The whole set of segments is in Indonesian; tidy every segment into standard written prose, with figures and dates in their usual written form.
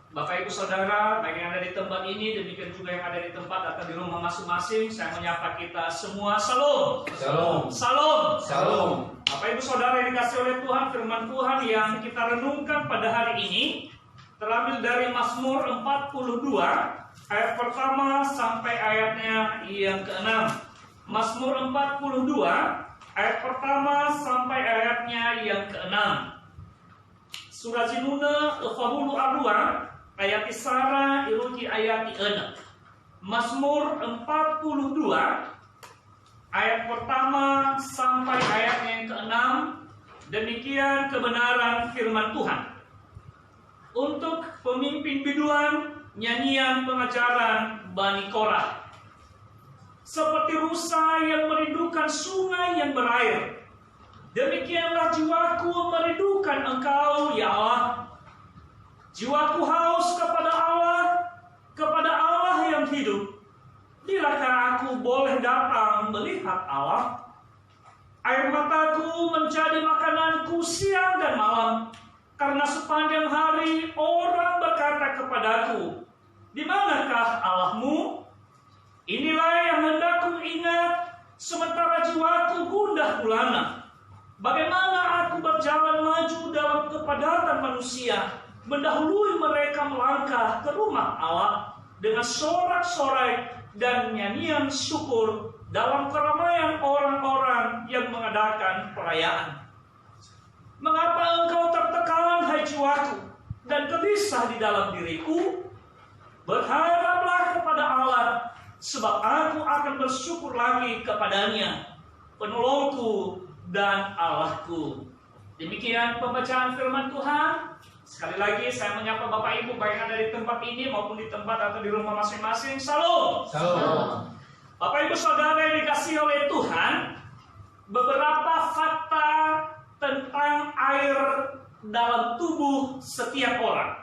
Bapak Ibu Saudara, baik yang ada di tempat ini, demikian juga yang ada di tempat atau di rumah masing-masing, saya menyapa kita semua. Salam. Shalom. Salam. Shalom. Bapak Ibu Saudara yang dikasih oleh Tuhan, firman Tuhan yang kita renungkan pada hari ini terambil dari Mazmur 42 ayat pertama sampai ayatnya yang ke-6. Mazmur 42 ayat pertama sampai ayatnya yang ke-6. Surah Zinuna Fahulu Arwa ayat Isara iruki ayat 6. Mazmur 42 ayat pertama sampai ayatnya yang ke-6. Demikian kebenaran firman Tuhan. Untuk pemimpin biduan, nyanyian pengajaran Bani Korah. Seperti rusa yang merindukan sungai yang berair, demikianlah jiwaku merindukan Engkau, ya Allah. Jiwaku haus kepada Allah yang hidup. Bilakah aku boleh datang melihat Allah? Air mataku menjadi makananku siang dan malam, karena sepanjang hari orang berkata kepadaku, di manakah Allahmu? Inilah yang hendak ku ingat, sementara jiwaku gundah gulana. Bagaimana aku berjalan maju dalam kepadatan manusia, mendahului mereka melangkah ke rumah Allah dengan sorak-sorai dan nyanyian syukur dalam keramaian orang-orang yang mengadakan perayaan. Mengapa engkau tertekan, hai jiwaku, dan gelisah di dalam diriku? Berharaplah kepada Allah, sebab aku akan bersyukur lagi kepadanya, penolongku dan Allahku. Demikian pembacaan firman Tuhan. Sekali lagi saya menyapa Bapak Ibu baik yang ada di tempat ini maupun di tempat atau di rumah masing-masing. Salam. Shalom. Bapak Ibu Saudara yang dikasihi oleh Tuhan, beberapa fakta tentang air dalam tubuh setiap orang.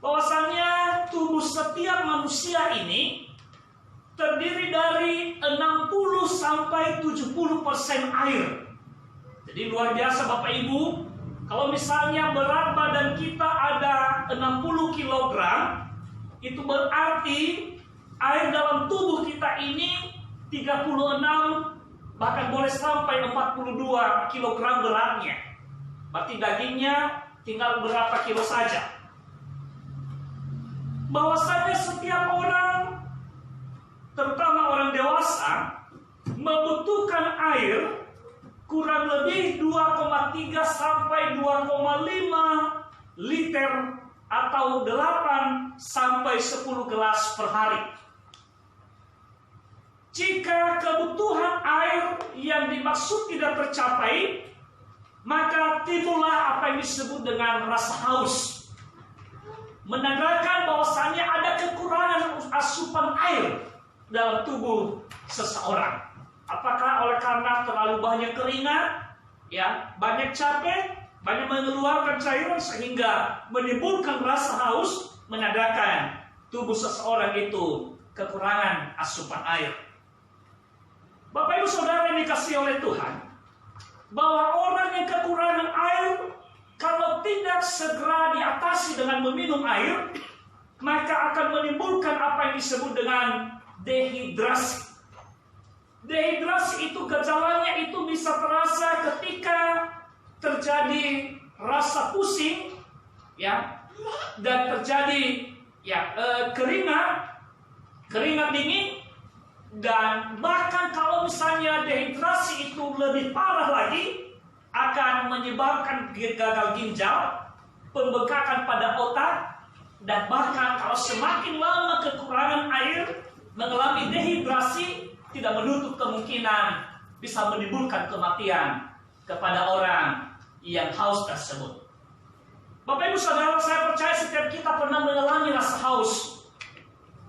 Bahwasanya tubuh setiap manusia ini terdiri dari 60 sampai 70% air. Jadi luar biasa Bapak Ibu. Kalau misalnya berat badan kita ada 60 kg, itu berarti air dalam tubuh kita ini 36 bahkan boleh sampai 42 kg beratnya. Berarti dagingnya tinggal berapa kilo saja. Bahwasanya setiap orang, terutama orang dewasa, membutuhkan air kurang lebih 2,3 sampai 2,5 liter atau 8 sampai 10 gelas per hari. Jika kebutuhan air yang dimaksud tidak tercapai, maka timbullah apa yang disebut dengan rasa haus. Menandakan bahwasannya ada kekurangan asupan air dalam tubuh seseorang. Apakah oleh karena terlalu banyak keringat, ya, banyak capek, banyak mengeluarkan cairan sehingga menimbulkan rasa haus, menandakan tubuh seseorang itu kekurangan asupan air. Bapak Ibu Saudara yang dikasihi oleh Tuhan, bahwa orang yang kekurangan air, kalau tidak segera diatasi dengan meminum air, maka akan menimbulkan apa yang disebut dengan dehidrasi. Dehidrasi itu gejalanya itu bisa terasa ketika terjadi rasa pusing, ya, dan terjadi keringat dingin, dan bahkan kalau misalnya dehidrasi itu lebih parah lagi, akan menyebabkan gagal ginjal, pembengkakan pada otak, dan bahkan kalau semakin lama kekurangan air, mengalami dehidrasi, tidak menutup kemungkinan bisa menimbulkan kematian kepada orang yang haus tersebut. Bapak Ibu Saudara, saya percaya setiap kita pernah mengalami rasa haus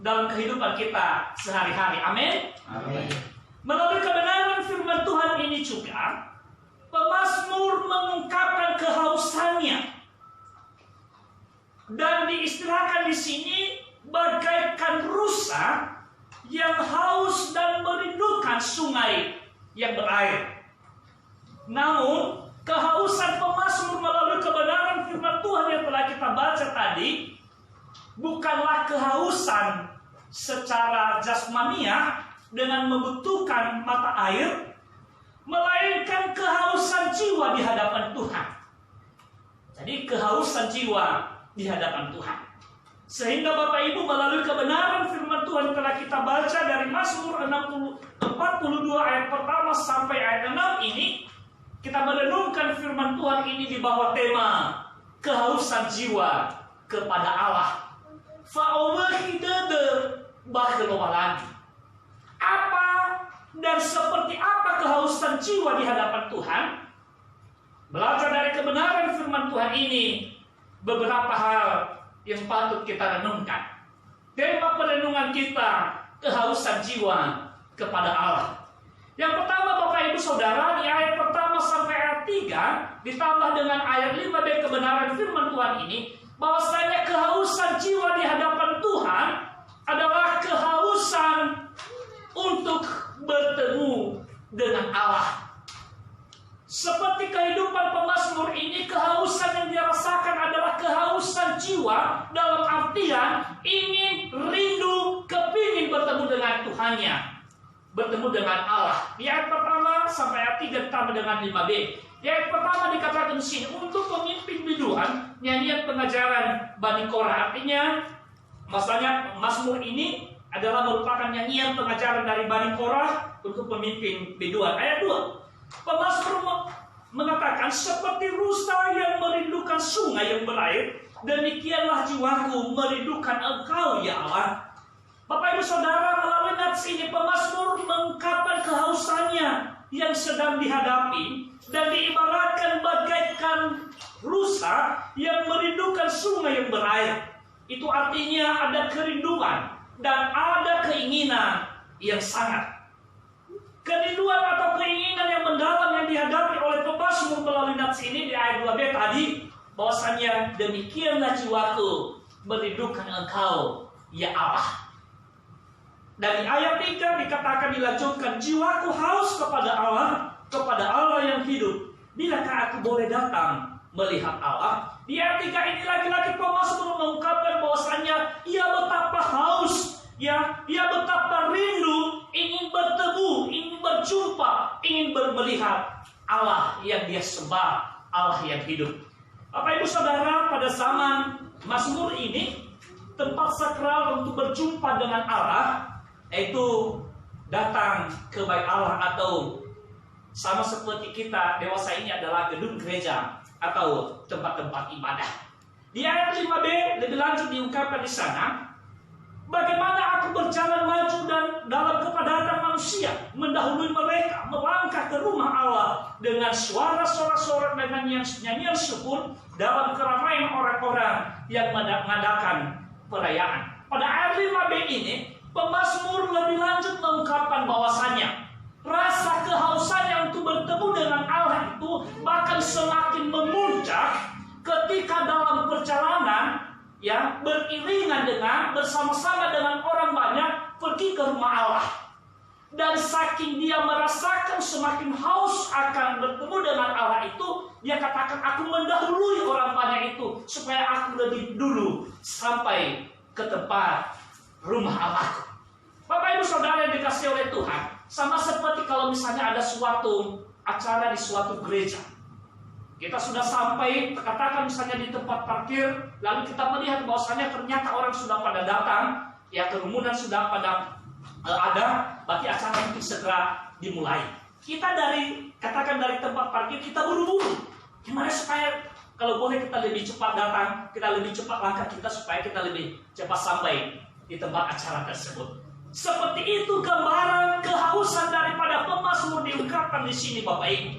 dalam kehidupan kita sehari-hari. Amin. Amin. Melalui kebenaran firman Tuhan ini juga, pemazmur mengungkapkan kehausannya dan diistilahkan di sini bagaikan rusa yang haus dan merindukan sungai yang berair. Namun kehausan pemazmur melalui kebenaran firman Tuhan yang telah kita baca tadi bukanlah kehausan secara jasmania dengan membutuhkan mata air, melainkan kehausan jiwa di hadapan Tuhan. Jadi kehausan jiwa di hadapan Tuhan. Sehingga Bapak Ibu melalui kebenaran firman Tuhan telah kita baca dari Mazmur 42 ayat pertama sampai ayat 6 ini, kita merenungkan firman Tuhan ini di bawah tema kehausan jiwa kepada Allah. Apa dan seperti apa kehausan jiwa di hadapan Tuhan? Belajar dari kebenaran firman Tuhan ini, beberapa hal yang patut kita renungkan. Tema perenungan kita, kehausan jiwa kepada Allah. Yang pertama Bapak Ibu Saudara, di ayat pertama sampai ayat 3 ditambah dengan ayat 5b kebenaran firman Tuhan ini, bahwasanya kehausan jiwa di hadapan Tuhan adalah kehausan untuk bertemu dengan Allah. Seperti kehidupan pemazmur ini, kehausan yang dirasakan adalah kehausan jiwa dalam artian ingin, rindu, kepingin bertemu dengan Tuhannya, bertemu dengan Allah. Di ayat pertama sampai ayat 3 ditambah dengan 5b. Di ayat pertama dikatakan di sini untuk pemimpin biduan, nyanyian pengajaran Bani Korah. Artinya, maksudnya Mazmur ini adalah merupakan nyanyian pengajaran dari Bani Korah untuk pemimpin biduan. Ayat 2. Pemazmur mengatakan, seperti rusa yang merindukan sungai yang berair, demikianlah jiwaku merindukan Engkau ya Allah. Bapak Ibu Saudara, melalui nats ini pemazmur mengungkapkan kehausannya yang sedang dihadapi dan diibaratkan bagaikan rusa yang merindukan sungai yang berair. Itu artinya ada kerinduan dan ada keinginan yang sangat. Kerinduan atau keinginan yang mendalam yang dihadapi oleh pemazmur melalui nats ini di ayat 2b tadi, bahwasanya demikianlah jiwaku merindukan Engkau ya Allah. Dan di ayat 3 dikatakan dilanjutkan, jiwaku haus kepada Allah yang hidup. Bilakah aku boleh datang melihat Allah? Di ayat 3 ini lagi-lagi pemazmur mengungkapkan bahwasanya ia betapa haus, ia betapa rindu, ingin bertemu, ingin berjumpa, ingin melihat Allah yang dia sembah, Allah yang hidup. Bapak Ibu Saudara, pada zaman Mazmur ini, tempat sakral untuk berjumpa dengan Allah, yaitu datang ke bait Allah, atau sama seperti kita dewasa ini adalah gedung gereja atau tempat-tempat ibadah. Di ayat 5b lebih lanjut diungkapkan di sana, bagaimana aku berjalan maju dan dalam kepadatan manusia, mendahului mereka, melangkah ke rumah Allah dengan suara sorak-sorak dengan nyanyian syukur dalam keramaian orang-orang yang mengadakan perayaan. Pada ayat 5b ini, pemazmur lebih lanjut mengungkapkan bahwasanya rasa kehausannya untuk bertemu dengan Allah itu bahkan semakin memuncak ketika dalam perjalanan beriringan dengan bersama-sama dengan orang banyak pergi ke rumah Allah. Dan saking dia merasakan semakin haus akan bertemu dengan Allah itu, dia katakan, aku mendahului orang banyak itu supaya aku lebih dulu sampai ke tempat rumah Allahku. Bapak Ibu Saudara yang dikasihi oleh Tuhan, sama seperti kalau misalnya ada suatu acara di suatu gereja. Kita sudah sampai, katakan misalnya di tempat parkir, lalu kita melihat bahwasanya ternyata orang sudah pada datang, kerumunan sudah pada ada, berarti acara itu segera dimulai. Kita katakan dari tempat parkir, kita buru-buru. Gimana supaya kalau boleh kita lebih cepat datang, kita lebih cepat langkah kita supaya kita lebih cepat sampai di tempat acara tersebut. Seperti itu gambaran kehausan daripada pemazmur diungkapkan di sini, Bapak Ibu.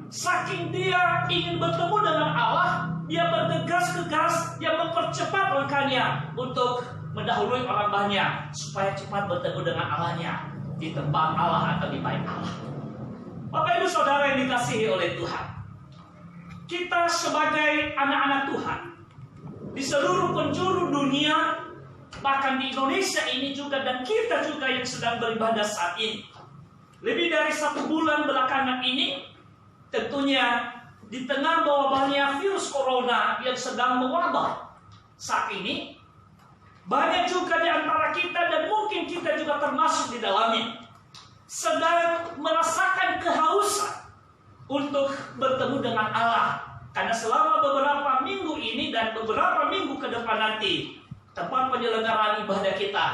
Saking dia ingin bertemu dengan Allah, dia bergegas-gegas, dia mempercepat langkahnya untuk mendahului orang banyak supaya cepat bertemu dengan Allahnya di tempat Allah atau di bait Allah. Bapak Ibu Saudara yang dikasihi oleh Tuhan, kita sebagai anak-anak Tuhan di seluruh penjuru dunia, bahkan di Indonesia ini juga, dan kita juga yang sedang beribadah saat ini, lebih dari 1 bulan belakangan ini, tentunya di tengah mewabahnya virus corona yang sedang mewabah saat ini, banyak juga di antara kita, dan mungkin kita juga termasuk di dalamnya, sedang merasakan kehausan untuk bertemu dengan Allah. Karena selama beberapa minggu ini dan beberapa minggu ke depan nanti, tempat penyelenggaraan ibadah kita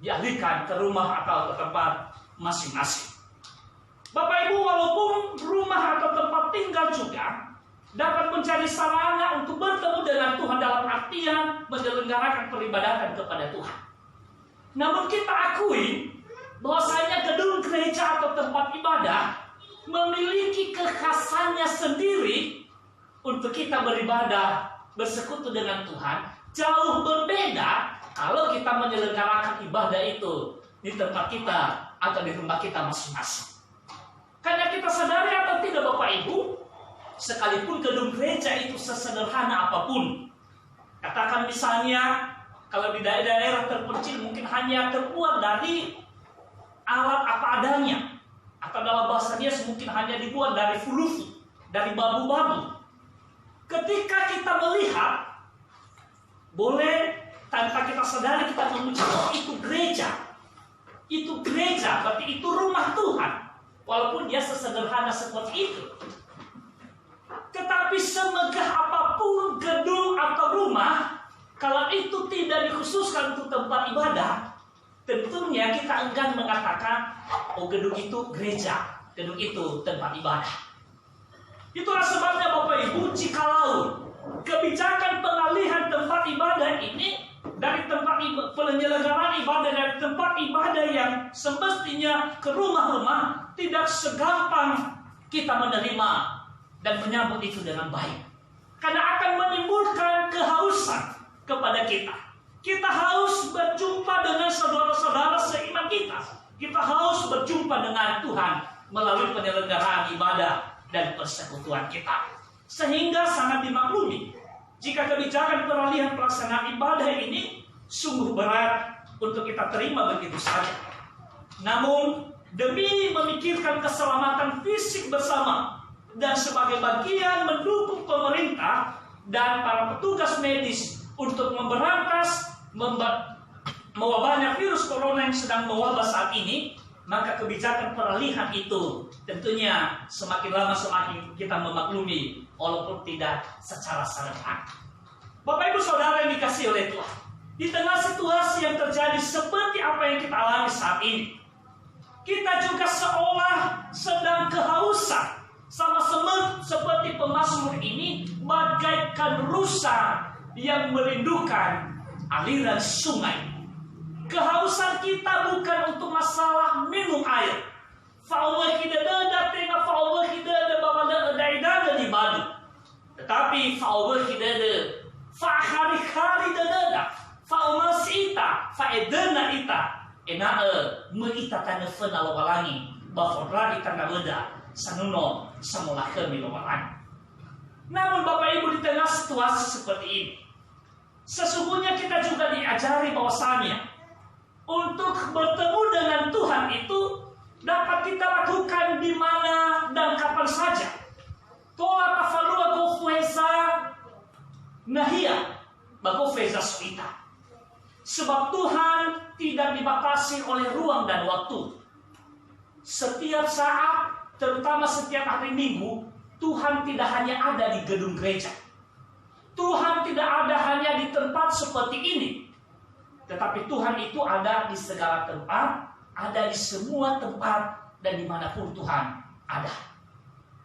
dialihkan ke rumah atau ke tempat masing-masing. Bapak Ibu, walaupun rumah atau tempat tinggal juga dapat menjadi sarana untuk bertemu dengan Tuhan dalam artian menyelenggarakan peribadatan kepada Tuhan. Namun kita akui bahwasanya gedung gereja atau tempat ibadah memiliki kekhasannya sendiri untuk kita beribadah, bersekutu dengan Tuhan, jauh berbeda kalau kita menyelenggarakan ibadah itu di tempat kita atau di rumah kita masing-masing. Karena kita sadari atau tidak Bapak Ibu, sekalipun gedung gereja itu sesederhana apapun, katakan misalnya kalau di daerah-daerah terpencil mungkin hanya terbuat dari alat apa adanya, atau dalam bahasa dia mungkin hanya dibuat dari fulusi, dari babu-babu. Ketika kita melihat, boleh tanpa kita sadari kita memuji, oh itu gereja. Itu gereja, berarti itu rumah Tuhan. Walaupun dia sesederhana seperti itu. Tetapi semegah apapun gedung atau rumah, kalau itu tidak dikhususkan untuk tempat ibadah, tentunya kita enggan mengatakan, oh gedung itu gereja, gedung itu tempat ibadah. Itulah sebabnya Bapak Ibu, jikalau kebijakan pengalihan tempat ibadah ini dari tempat penyelenggaraan ibadah dari tempat ibadah yang semestinya ke rumah-rumah, tidak segampang kita menerima dan menyambut itu dengan baik. Karena akan menimbulkan kehausan kepada kita. Kita haus berjumpa dengan saudara-saudara seiman kita. Kita haus berjumpa dengan Tuhan melalui penyelenggaraan ibadah dan persekutuan kita. Sehingga sangat dimaklumi jika kebijakan peralihan pelaksanaan ibadah ini sungguh berat untuk kita terima begitu saja. Namun demi memikirkan keselamatan fisik bersama dan sebagai bagian mendukung pemerintah dan para petugas medis untuk memberantas mewabahnya virus corona yang sedang mewabah saat ini, maka kebijakan peralihan itu tentunya semakin lama semakin kita memaklumi, walaupun tidak secara serentak. Bapak Ibu Saudara yang dikasihi oleh Tuhan, di tengah situasi yang terjadi seperti apa yang kita alami saat ini, kita juga seolah sedang kehausan, sama seperti pemazmur ini, bagaikan rusa yang merindukan aliran sungai. Kehausan kita bukan untuk masalah minum air. Tetapi namun Bapak Ibu, di tengah situasi seperti ini, sesungguhnya kita juga diajari bahwasanya untuk bertemu dengan Tuhan itu dapat kita lakukan di mana dan kapan saja. Tola tafalua gofweza nahia bagofweza suita. Sebab Tuhan tidak dibatasi oleh ruang dan waktu. Setiap saat, terutama setiap hari Minggu, Tuhan tidak hanya ada di gedung gereja. Tuhan tidak ada hanya di tempat seperti ini. Tetapi Tuhan itu ada di segala tempat, ada di semua tempat, dan dimanapun Tuhan ada.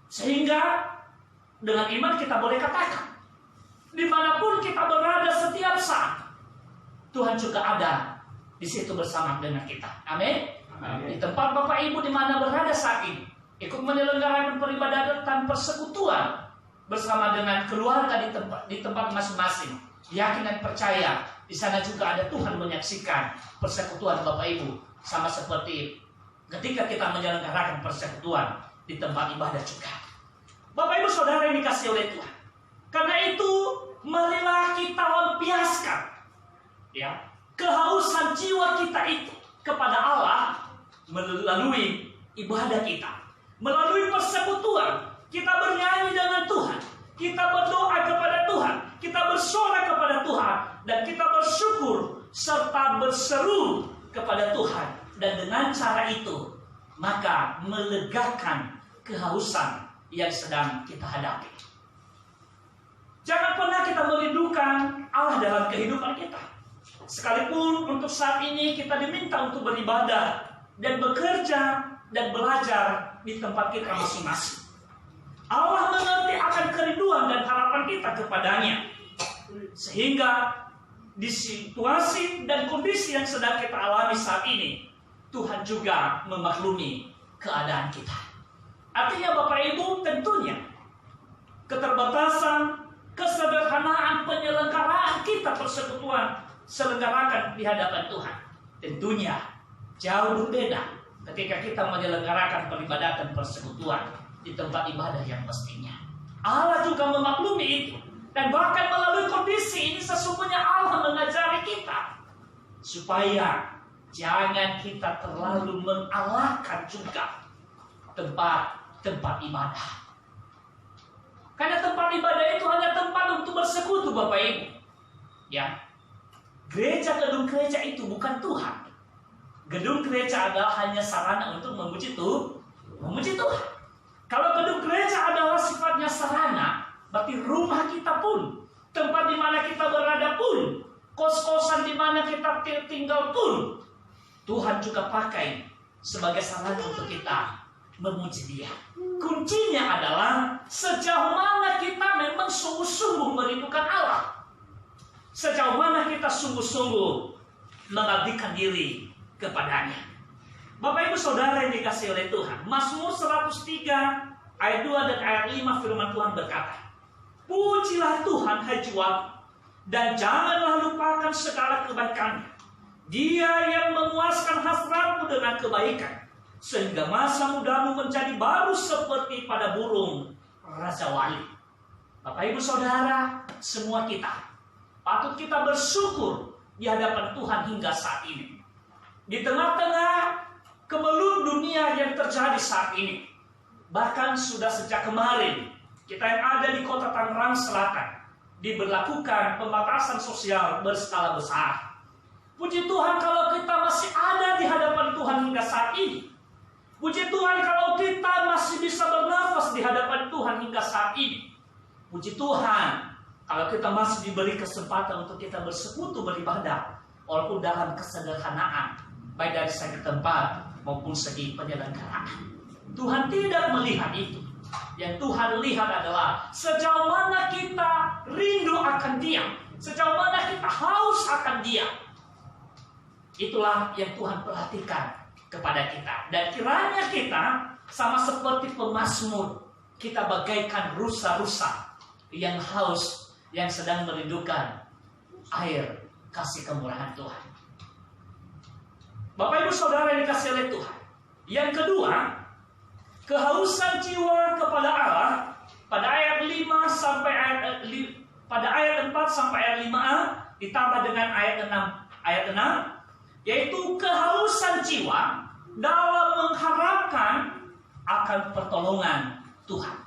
Sehingga dengan iman kita boleh katakan, dimanapun kita berada setiap saat, Tuhan juga ada di situ bersama dengan kita. Amin. Di tempat Bapak Ibu di mana berada saat ini, ikut menyelenggarakan peribadatan persekutuan bersama dengan keluarga di tempat masing-masing. Yakin dan percaya, di sana juga ada Tuhan menyaksikan persekutuan Bapak Ibu, sama seperti ketika kita menyelenggarakan persekutuan di tempat ibadah juga. Bapak Ibu Saudara yang dikasihi oleh Tuhan, karena itu marilah kita lampiaskan kehausan jiwa kita itu kepada Allah melalui ibadah kita, melalui persekutuan Kita bernyanyi dengan Tuhan. Kita berdoa kepada Tuhan. Kita bersorak kepada Tuhan. Dan kita bersyukur serta berseru kepada Tuhan. Dan dengan cara itu, maka melegakan kehausan yang sedang kita hadapi. Jangan pernah kita merindukan Allah dalam kehidupan kita. Sekalipun untuk saat ini kita diminta untuk beribadah dan bekerja dan belajar di tempat kita masing-masing. Allah mengerti akan kerinduan dan harapan kita kepadanya. Sehingga di situasi dan kondisi yang sedang kita alami saat ini, Tuhan juga memaklumi keadaan kita. Artinya Bapak Ibu, tentunya keterbatasan, kesederhanaan penyelenggaraan kita persekutuan selenggarakan di hadapan Tuhan tentunya jauh berbeda ketika kita menyelenggarakan peribadatan persekutuan di tempat ibadah yang mestinya. Allah juga memaklumi itu, dan bahkan melalui kondisi ini sesungguhnya Allah mengajari kita supaya jangan kita terlalu mengalahkan juga tempat ibadah. Karena tempat ibadah itu hanya tempat untuk bersekutu, Bapak Ibu. Ya, gedung gereja itu bukan Tuhan. Gedung gereja adalah hanya sarana untuk memuji Tuhan. Kalau gedung gereja adalah sifatnya sarana, berarti rumah kita pun, tempat di mana kita berada pun, kos-kosan di mana kita tinggal pun, Tuhan juga pakai sebagai sarana untuk kita memuji Dia. Kuncinya adalah sejauh mana kita memang sungguh-sungguh merindukan Allah. Sejauh mana kita sungguh-sungguh mengabdikan diri kepadanya. Bapak Ibu Saudara yang dikasihi oleh Tuhan, Mazmur 103 ayat 2 dan ayat 5 firman Tuhan berkata, pujilah Tuhan hai jiwaku, dan janganlah lupakan segala kebaikannya. Dia yang memuaskan hasratmu dengan kebaikan, sehingga masa mudamu menjadi baru seperti pada burung Raja Wali. Bapak Ibu Saudara, semua kita patut kita bersyukur di hadapan Tuhan hingga saat ini. Di tengah-tengah kemelut dunia yang terjadi saat ini, bahkan sudah sejak kemarin, kita yang ada di kota Tangerang Selatan diberlakukan pembatasan sosial berskala besar. Puji Tuhan kalau kita masih ada di hadapan Tuhan hingga saat ini. Puji Tuhan kalau kita masih bisa bernafas di hadapan Tuhan hingga saat ini. Puji Tuhan kalau kita masih diberi kesempatan untuk kita bersekutu beribadah, walaupun dalam kesederhanaan, baik dari segi tempat maupun segi penyelenggaraan. Tuhan tidak melihat itu. Yang Tuhan lihat adalah sejauh mana kita rindu akan Dia, sejauh mana kita haus akan Dia. Itulah yang Tuhan perhatikan kepada kita. Dan kiranya kita sama seperti pemazmur, kita bagaikan rusa-rusa yang haus, yang sedang merindukan air kasih kemurahan Tuhan. Bapak Ibu Saudara yang dikasihi oleh Tuhan, yang kedua, kehausan jiwa kepada Allah pada ayat 5 sampai pada ayat 4 sampai ayat 5a ditambah dengan ayat 6, yaitu kehausan jiwa dalam mengharapkan akan pertolongan Tuhan.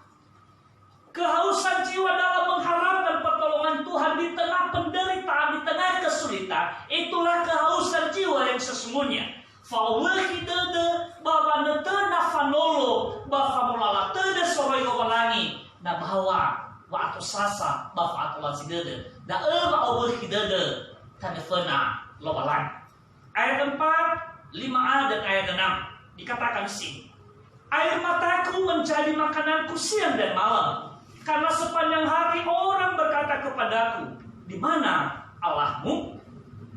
Kehausan jiwa dalam mengharapkan pertolongan Tuhan di tengah penderitaan, di tengah kesulitan, itulah kehausan jiwa yang sesungguhnya. Fawahidede bahwa netena fanolo bahwa mulala tede soroyo walangi na bahwa wa atau sasa bahwa atau lasidede da awahidede tanefena lowalang. Ayat 4, 5a dan ayat 6 dikatakan di sini, air mataku menjadi makananku siang dan malam, karena sepanjang hari orang berkata kepadaku, di mana Allahmu?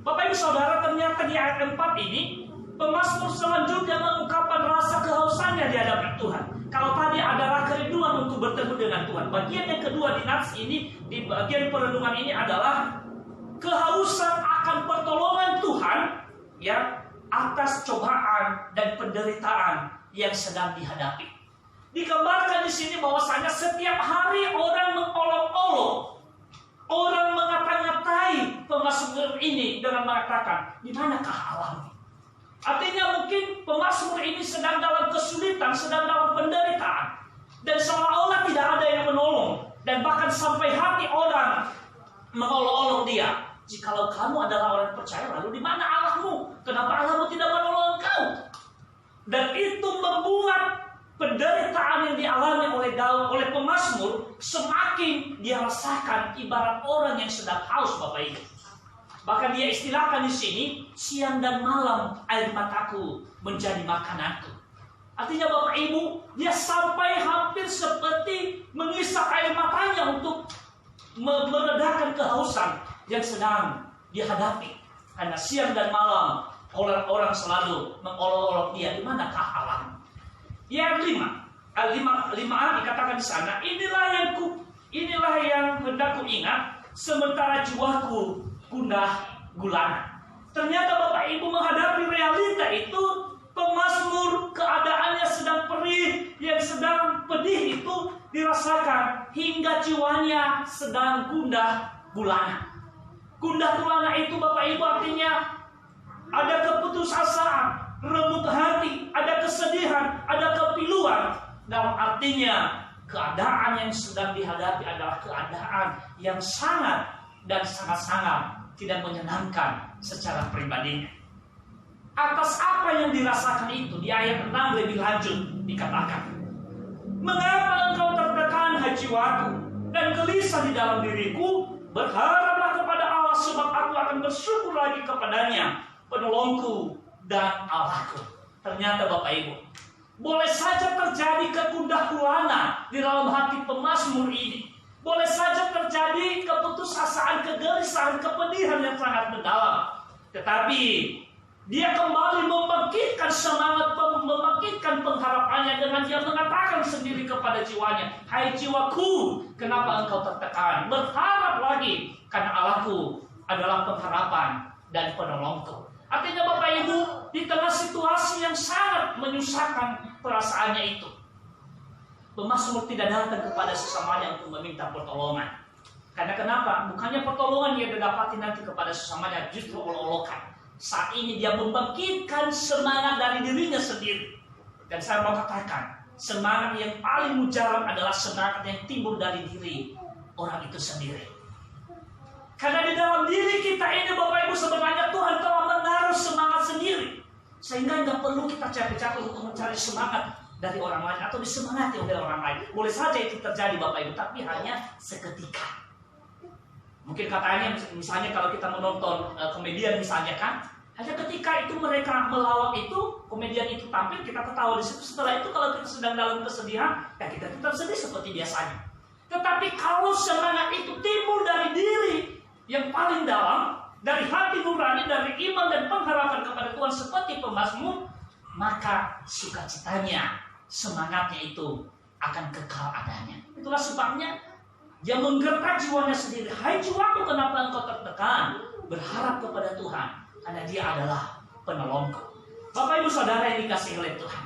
Bapak Ibu Saudara, ternyata di ayat 4 ini pemazmur selanjutnya mengungkapkan rasa kehausannya di hadapan Tuhan. Kalau tadi adalah kerinduan untuk bertemu dengan Tuhan, bagian yang kedua di nats ini, di bagian perenungan ini adalah kehausan akan pertolongan Tuhan, ya, atas cobaan dan penderitaan yang sedang dihadapi. Digambarkan di sini bahwasanya setiap hari orang mengolok-olok, orang mengata-ngatai pemazmur ini dengan mengatakan, di manakah Allahmu? Artinya mungkin pemazmur ini sedang dalam kesulitan, sedang dalam penderitaan. Dan seolah-olah tidak ada yang menolong. Dan bahkan sampai hati orang mengolok-olok dia. Jikalau kamu adalah orang percaya, lalu di mana Allahmu? Kenapa Allahmu tidak menolong engkau? Dan itu membuat penderitaan yang dialami oleh pemazmur semakin dia rasakan ibarat orang yang sedang haus, Bapak Ibu. Bahkan dia istilahkan di sini, siang dan malam air mataku menjadi makananku. Artinya Bapak Ibu, dia sampai hampir seperti mengisap air matanya untuk meredakan kehausan yang sedang dihadapi. Karena siang dan malam orang-orang selalu mengolok-olok dia, di manakah Allahmu? Yang lima dikatakan di sana, inilah yang hendak ku ingat, sementara jiwaku gundah gulana. Ternyata Bapak Ibu menghadapi realita itu, pemazmur keadaannya sedang perih, yang sedang pedih itu dirasakan hingga jiwanya sedang gundah gulana. Gundah gulana itu Bapak Ibu artinya ada keputusasaan, remuk hati, ada kesedihan, ada kepiluan. Dalam artinya keadaan yang sedang dihadapi adalah keadaan yang sangat dan sangat-sangat tidak menyenangkan secara pribadinya. Atas apa yang dirasakan itu, di ayat 6 lebih lanjut dikatakan, mengapa engkau tertekan hai jiwaku dan gelisah di dalam diriku? Berharaplah kepada Allah, sebab aku akan bersyukur lagi kepadanya, penolongku dan Allahku. Ternyata Bapak Ibu, boleh saja terjadi kegundah gulana di dalam hati pemazmur ini. Boleh saja terjadi keputusasaan, kegelisahan, kepedihan yang sangat mendalam. Tetapi dia kembali membangkitkan semangat, membangkitkan pengharapannya dengan dia mengatakan sendiri kepada jiwanya, hai jiwaku, kenapa engkau tertekan? Berharap lagi, karena Allahku adalah pengharapan dan penolongku. Artinya Bapak Ibu, di tengah situasi yang sangat menyusahkan perasaannya itu, pemazmur tidak datang kepada sesamanya untuk meminta pertolongan. Karena kenapa? Bukannya pertolongan yang didapati nanti kepada sesamanya, justru olok-olokan. Saat ini dia membangkitkan semangat dari dirinya sendiri. Dan saya mau katakan, semangat yang paling mujarab adalah semangat yang timbul dari diri orang itu sendiri. Karena di dalam diri kita ini Bapak Ibu sebenarnya Tuhan telah menaruh semangat sendiri. Sehingga nggak perlu kita capek-capek untuk mencari semangat dari orang lain atau disemangati oleh orang lain. Boleh saja itu terjadi Bapak Ibu, tapi hanya seketika. Mungkin katanya misalnya kalau kita menonton komedian misalnya kan, hanya ketika itu mereka melawak itu, komedian itu tampil, kita ketawa di situ. Setelah itu kalau kita sedang dalam kesedihan, ya kita tetap sedih seperti biasanya. Tetapi kalau semangat itu timbul dari diri yang paling dalam, dari hati nurani, dari iman dan pengharapan kepada Tuhan seperti pemazmur, maka sukacitanya, semangatnya itu akan kekal adanya. Itulah sebabnya dia menggerakkan jiwanya sendiri. Hai jiwaku, kenapa engkau tertekan? Berharap kepada Tuhan, karena dia adalah penolongku. Bapak Ibu Saudara yang dikasihi oleh Tuhan,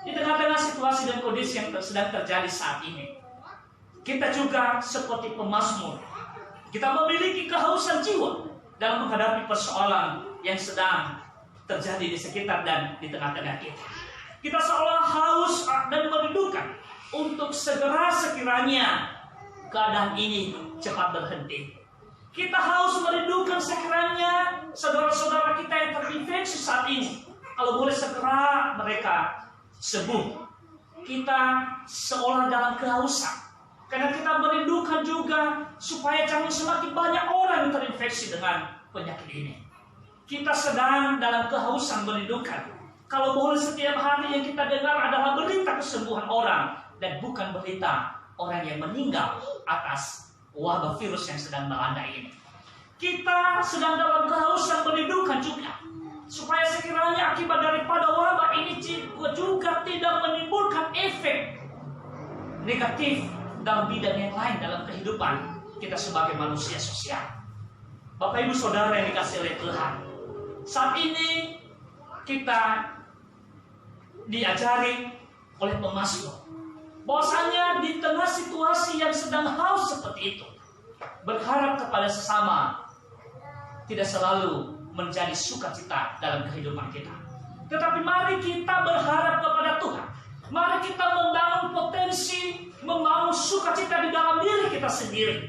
di tengah-tengah situasi dan kondisi yang sedang terjadi saat ini, kita juga seperti pemazmur, kita memiliki kehausan jiwa dalam menghadapi persoalan yang sedang terjadi di sekitar dan di tengah-tengah kita. Kita seolah haus dan merindukan untuk segera sekiranya keadaan ini cepat berhenti. Kita haus merindukan sekiranya saudara-saudara kita yang terinfeksi saat ini, kalau boleh segera mereka sembuh. Kita seolah dalam kehausan, karena kita merindukan juga supaya jangan semakin banyak orang yang terinfeksi dengan penyakit ini. Kita sedang dalam kehausan merindukan, kalau boleh setiap hari yang kita dengar adalah berita kesembuhan orang, dan bukan berita orang yang meninggal atas wabah virus yang sedang melanda ini. Kita sedang dalam kehausan merindukan juga supaya sekiranya akibat daripada wabah ini juga tidak menimbulkan efek negatif dalam bidang yang lain dalam kehidupan kita sebagai manusia sosial. Bapak Ibu Saudara yang dikasihi oleh Tuhan, saat ini kita diajari oleh pemazmur bahwasanya di tengah situasi yang sedang haus seperti itu, berharap kepada sesama tidak selalu menjadi sukacita dalam kehidupan kita. Tetapi mari kita berharap kepada Tuhan. Mari kita membangun potensi, membangun sukacita di dalam diri kita sendiri.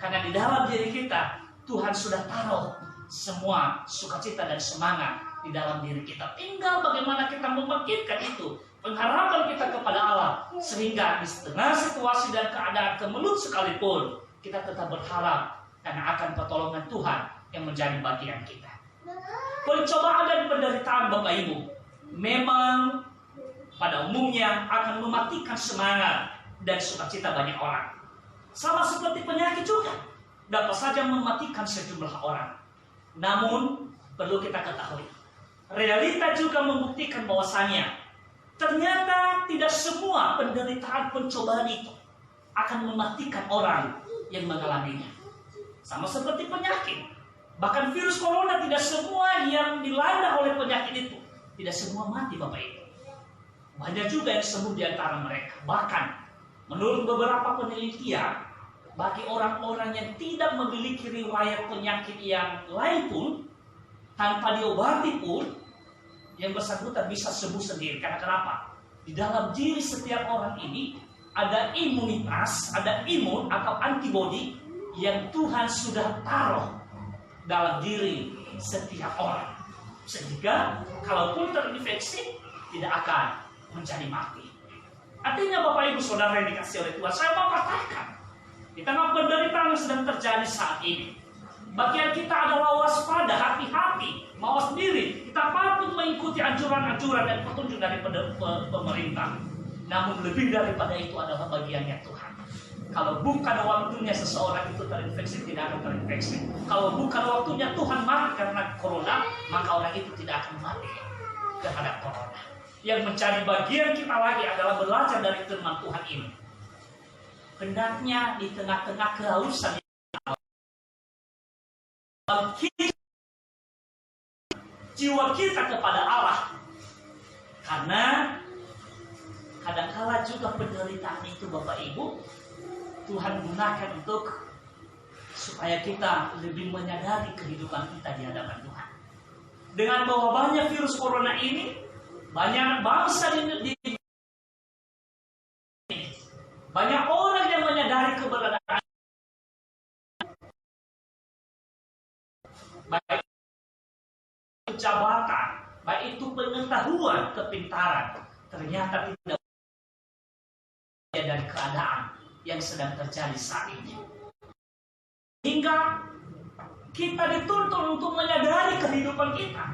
Karena di dalam diri kita, Tuhan sudah taruh semua sukacita dan semangat di dalam diri kita. Tinggal bagaimana kita membangkitkan itu, pengharapan kita kepada Allah, sehingga di setengah situasi dan keadaan kemelut sekalipun, kita tetap berharap karena akan pertolongan Tuhan yang menjadi bagian kita. Pencobaan dan penderitaan Bapak Ibu memang pada umumnya akan mematikan semangat dan sukacita banyak orang. Sama seperti penyakit juga, dapat saja mematikan sejumlah orang. Namun perlu kita ketahui, realita juga membuktikan bahwasanya ternyata tidak semua penderitaan pencobaan itu akan mematikan orang yang mengalaminya. Sama seperti penyakit, bahkan virus corona tidak semua yang dilanda oleh penyakit itu tidak semua mati Bapak Ibu. Banyak juga yang sembuh di antara mereka. Bahkan menurut beberapa penelitian, bagi orang-orang yang tidak memiliki riwayat penyakit yang lain pun, tanpa diobati pun, yang bersangkutan bisa sembuh sendiri. Karena kenapa? Di dalam diri setiap orang ini ada imunitas, ada imun atau antibodi yang Tuhan sudah taruh dalam diri setiap orang. Sehingga kalaupun terinfeksi, tidak akan menjadi mati. Artinya Bapak Ibu Saudara yang dikasih oleh Tuhan, saya mau katakan, di tengah penderitaan yang sedang terjadi saat ini, bagian kita adalah waspada, hati-hati, mawas diri. Kita patut mengikuti anjuran-anjuran dan petunjuk dari pemerintah. Namun lebih daripada itu adalah bagiannya Tuhan. Kalau bukan waktunya seseorang itu terinfeksi, tidak akan terinfeksi. Kalau bukan waktunya Tuhan mati karena corona, maka orang itu tidak akan mati terhadap corona. Yang menjadi bagian kita lagi adalah belajar dari firman Tuhan ini. Hendaknya di tengah-tengah kehausan jiwa kita kepada Allah. Karena kadangkala juga penderitaan itu Bapak Ibu, Tuhan gunakan untuk supaya kita lebih menyadari kehidupan kita di hadapan Tuhan. Dengan mewabahnya virus corona ini, banyak bangsa banyak orang yang menyadari keberadaan, baik itu jabatan, baik itu pengetahuan, kepintaran, ternyata tidak dari keadaan yang sedang terjadi saat ini. Hingga kita dituntut untuk menyadari kehidupan kita.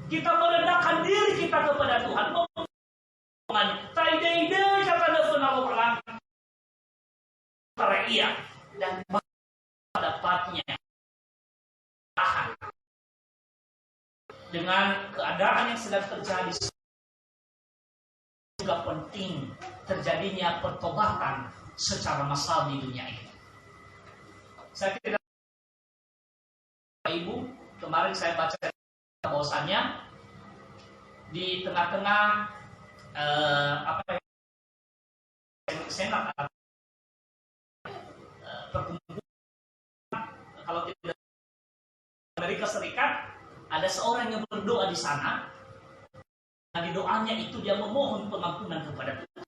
Kita merendahkan diri kita kepada Tuhan. Tak ide-ide kata Nabi para iya dan dapatnya tahan dengan keadaan yang sedang terjadi. Juga penting terjadinya pertobatan secara massal di dunia ini. Saya tidak, Ibu, kemarin saya baca bahwasannya di tengah-tengah senat perkumpulan, kalau tidak Amerika Serikat, ada seorang yang berdoa di sana. Dan di doanya itu dia memohon pengampunan kepada Tuhan.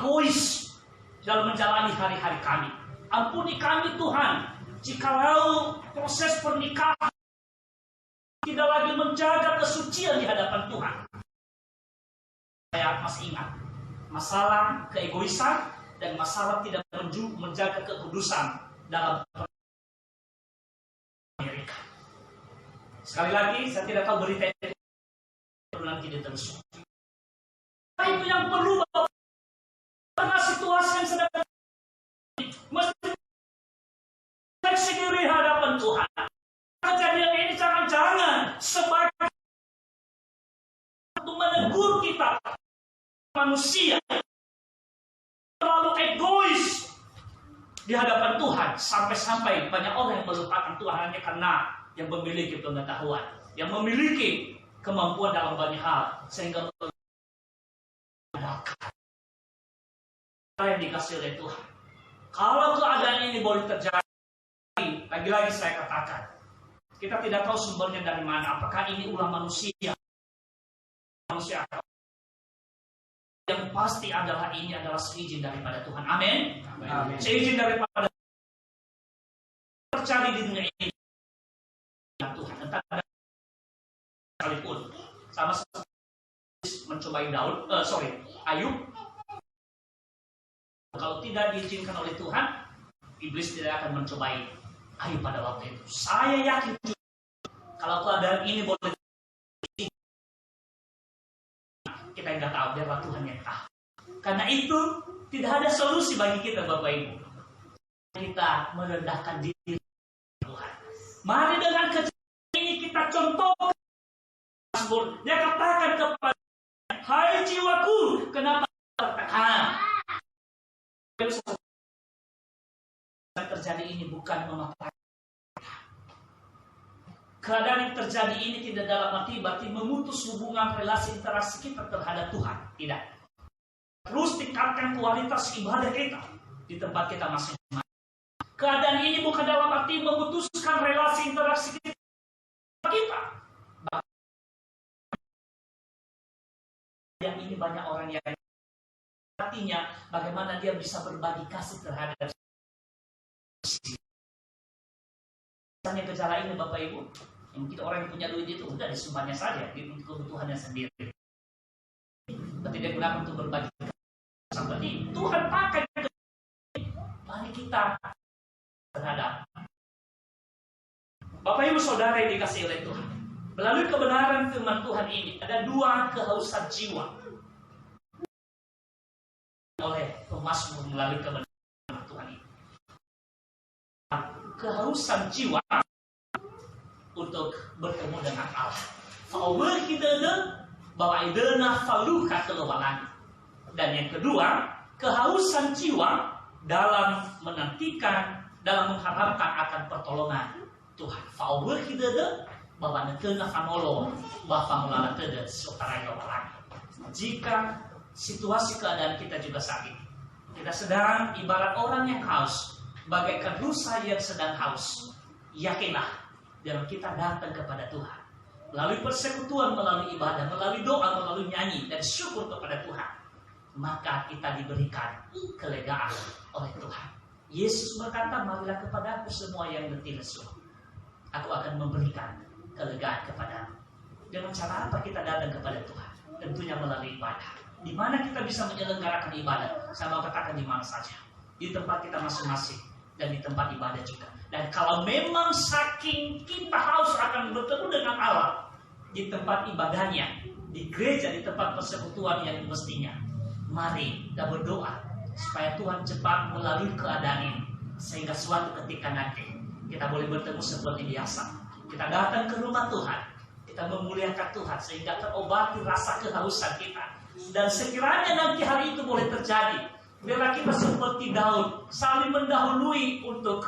Egois dalam menjalani hari-hari kami. Ampuni kami Tuhan, jikalau proses pernikahan tidak lagi menjaga kesucian di hadapan Tuhan. Saya masih ingat masalah keegoisan dan masalah tidak menjaga kekudusan dalam Amerika. Sekali lagi, saya tidak tahu berita itu nanti diterus. Itu yang perlu karena situasi yang sedang mesti refleksi diri hadapan Tuhan. Kejadian ini jangan-jangan sebagai untuk menegur kita manusia terlalu egois di hadapan Tuhan, sampai-sampai banyak orang yang melupakan Tuhan hanya karena yang memiliki pengetahuan, yang memiliki kemampuan dalam banyak hal, sehingga yang dikasih oleh Tuhan. Kalau keadaan ini boleh terjadi, lagi-lagi saya katakan, Kita tidak tahu sumbernya dari mana. Apakah ini ulah manusia? Yang pasti adalah ini adalah seizin daripada Tuhan. Amin. Seizin daripada terjadi di dunia ini. Tuhan entah sekalipun sama mencobai Ayub. Kalau tidak diizinkan oleh Tuhan, iblis tidak akan mencobai Ayub pada waktu itu. Saya yakin kalau keadaan ini boleh, kita nggak tahu, biarlah Tuhan yang tahu. Karena itu tidak ada solusi bagi kita, Bapak Ibu. Kita merendahkan diri Tuhan. Mari dengan kejadian ini kita contohkan. Dia katakan kepada, hai jiwaku, kenapa tertekan? Yang terjadi ini bukan memakai. Keadaan yang terjadi ini tidak dalam arti berarti memutus hubungan relasi interaksi kita terhadap Tuhan. Tidak. Terus tingkatkan kualitas ibadah kita di tempat kita masing-masing. Keadaan ini bukan dalam arti memutuskan relasi interaksi kita. Yang ini banyak orang yang artinya bagaimana dia bisa berbagi kasih terhadap misalnya gejala ini, Bapak Ibu, yang kita orang yang punya duit itu udah disumbangnya saja untuk kebutuhannya sendiri. Berarti dia gunakan untuk berbagi seperti Tuhan pakai. Mari kita terhadap Bapak Ibu Saudara yang dikasihi oleh Tuhan. Melalui kebenaran firman Tuhan ini ada dua kehausan jiwa oleh pemazmur melalui kebenaran Tuhan ini. Kehausan jiwa untuk bertemu dengan Allah. Fa'awal hidana bawa'idana faluka kelualan. Dan yang kedua, kehausan jiwa dalam menantikan, dalam mengharapkan akan pertolongan Tuhan. Fa'awal hidana bawa'idana famolo bawa'mulala teda sotara kelualan. Jika situasi keadaan kita juga sakit, kita sedang ibarat orang yang haus, bagaikan rusa yang sedang haus, yakinlah dan kita datang kepada Tuhan melalui persekutuan, melalui ibadah, melalui doa, melalui nyanyi dan syukur kepada Tuhan, maka kita diberikan kelegaan oleh Tuhan. Yesus berkata, marilah kepada aku semua yang letih lesu, aku akan memberikan kelegaan kepadamu. Dengan cara apa kita datang kepada Tuhan? Tentunya melalui ibadah. Di mana kita bisa menyelenggarakan ibadah? Saya mau katakan di mana saja, di tempat kita masing-masing dan di tempat ibadah juga. Dan kalau memang saking kita haus akan bertemu dengan Allah di tempat ibadahnya, di gereja, di tempat persekutuan yang mestinya, mari kita berdoa supaya Tuhan cepat melalui keadaan ini, sehingga suatu ketika nanti kita boleh bertemu seperti biasa. Kita datang ke rumah Tuhan, kita memuliakan Tuhan sehingga terobati rasa kehausan kita. Dan sekiranya nanti hari itu boleh terjadi, biarlah kita seperti Daud saling mendahului untuk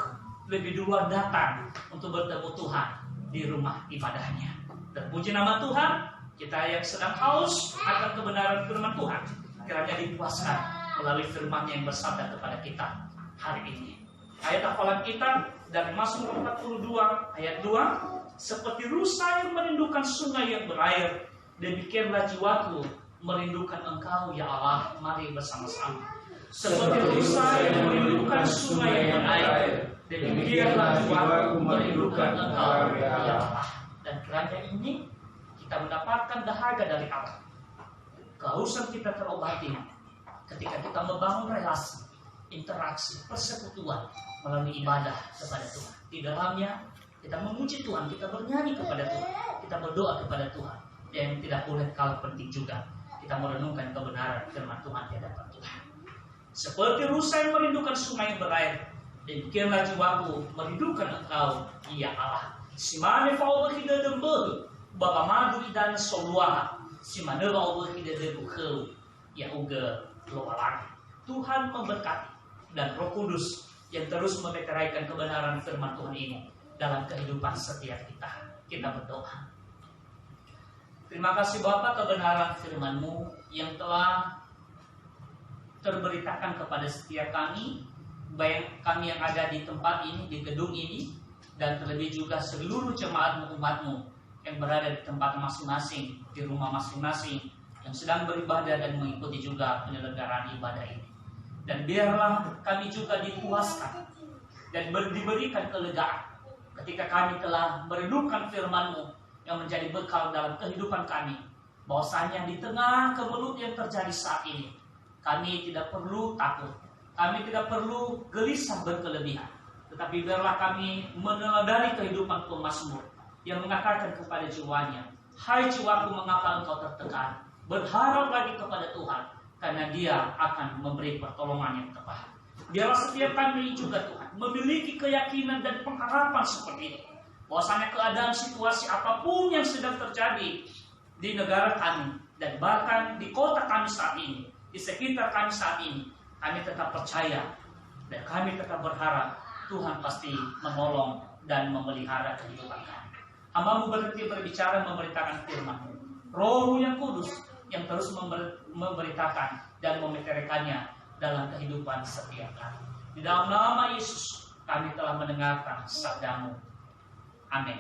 lebih duluan datang untuk bertemu Tuhan di rumah ibadahnya. Dan puji nama Tuhan, kita yang sedang haus akan kebenaran firman Tuhan, kiranya dipuaskan melalui firman yang bersabda kepada kita hari ini. Ayat hafalan kita dari Mazmur 42 ayat 2, seperti rusa yang merindukan sungai yang berair, demikianlah jiwaku merindukan Engkau ya Allah. Mari bersama-sama. Seperti rusa yang merindukan sungai yang berair, demikianlah jiwaku merindukan Engkau ya Allah. Dan kiranya ini kita mendapatkan dahaga dari Allah. Kehausan kita terobati ketika kita membangun relasi, interaksi, persekutuan melalui ibadah kepada Tuhan. Di dalamnya kita memuji Tuhan, kita bernyanyi kepada Tuhan, kita berdoa kepada Tuhan. Dan tidak boleh kalah penting juga, kita merenungkan kebenaran firman Tuhan di hadapan Tuhan. Seperti rusa yang merindukan sungai yang berair, demikianlah jiwaku merindukan Engkau ya Allah. Simane fa'u berhida dembel, bapa madu idan soluah, simane fa'u berhida debukheu, ya uga loalang. Tuhan memberkati dan Roh Kudus yang terus memeteraikan kebenaran firman Tuhan ini dalam kehidupan setiap kita. Kita berdoa. Terima kasih Bapa, kebenaran firman-Mu yang telah terberitakan kepada setiap kami, baik kami yang ada di tempat ini, di gedung ini, dan terlebih juga seluruh jemaatmu, umatmu yang berada di tempat masing-masing, di rumah masing-masing, yang sedang beribadah dan mengikuti juga penyelenggaraan ibadah ini. Dan biarlah kami juga dipuaskan dan diberikan kelegaan ketika kami telah merenungkan firman-Mu yang menjadi bekal dalam kehidupan kami, bahwasanya di tengah kemelut yang terjadi saat ini, kami tidak perlu takut, kami tidak perlu gelisah berkelebihan, tetapi biarlah kami meneladani kehidupan pemazmur yang mengatakan kepada jiwanya, "Hai jiwaku, mengapa engkau tertekan? Berharap lagi kepada Tuhan, karena Dia akan memberi pertolongan yang tepat." Biarlah setiap kami juga Tuhan memiliki keyakinan dan pengharapan seperti ini, bahwasanya keadaan situasi apapun yang sedang terjadi di negara kami dan bahkan di kota kami saat ini, di sekitar kami saat ini, kami tetap percaya dan kami tetap berharap Tuhan pasti menolong dan memelihara kehidupan kami. Hamba-Mu berhenti berbicara, memberitakan firman-Mu. Roh-Mu yang kudus yang terus memberitakan dan memeteraikannya dalam kehidupan setiap kami. Di dalam nama Yesus kami telah mendengarkan sabda-Mu. Amin.